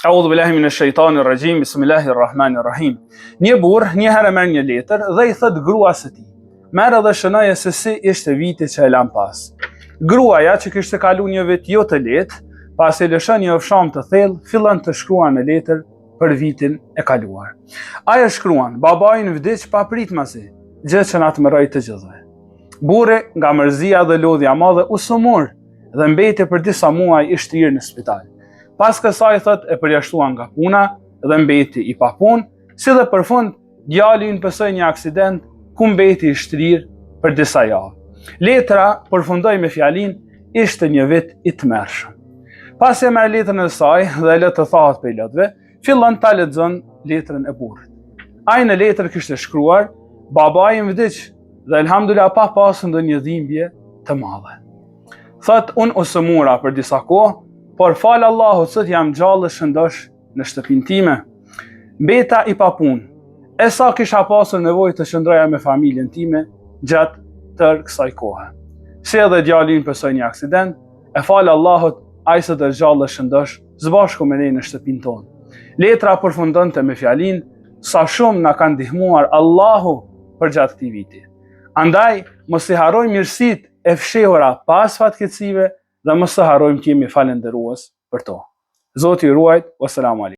Audhu billahi minash shaitanir rajim, bismillahirrahmanirrahim. Një burr një herë merr një letër dhe i thot gruas së tij: "Merr edhe shënoje se si ishte viti që e lam pas." Gruaja, që kishte kalu një vit jo të lehtë, pas e lëshon një ofsham të thellë, fillon të shkruan në letër për vitin e kaluar. Ajo shkruan: "Babai vdiq pa pritmasi, gjë që na tmerroi të gjithëve." Burri, nga mërzia dhe lodhja e madhe, u sëmur dhe mbeti për disa muaj i shtrirë në spital. Pas kësaj, thot, e përjashtuan nga puna dhe mbeti i pa punë, si dhe për fund djali ynë pësoi një aksident ku mbeti i shtrirë për disa javë. Letra përfundoi me fjalinë: "Ishte një vit i tmerrshëm." Pas e merr letrën e saj dhe lë të thahet për lotëve, fillon ta lexon letrën e burrit. Ai në letër kishte shkruar: "Babai im vdiq dhe elhamdulillah pa pasur ndonjë dhimbje të madhe." Thot, unë u sëmura për disa kohë, por falë Allahut sot jam gjallë shëndosh në shtëpinë time. Mbeta i pa punë, e sa kisha pasur nevojë të qëndroja me familjen time gjatë tërë kësaj kohe. Si edhe djali ynë pësoi një aksident, e falë Allahut ai sot është gjallë shëndosh zbashku me ne në shtëpinë tonë. Letra përfundonte me fjalinë: "Sa shumë na ka ndihmuar Allahu për gjatë këtij viti." Andaj, mos i harrojmë mirësitë e fshehura pas fatkeqësive dhe mos të harrojmë të jemi falënderues për to. Zoti ju ruaj. Wassalamu alaikum.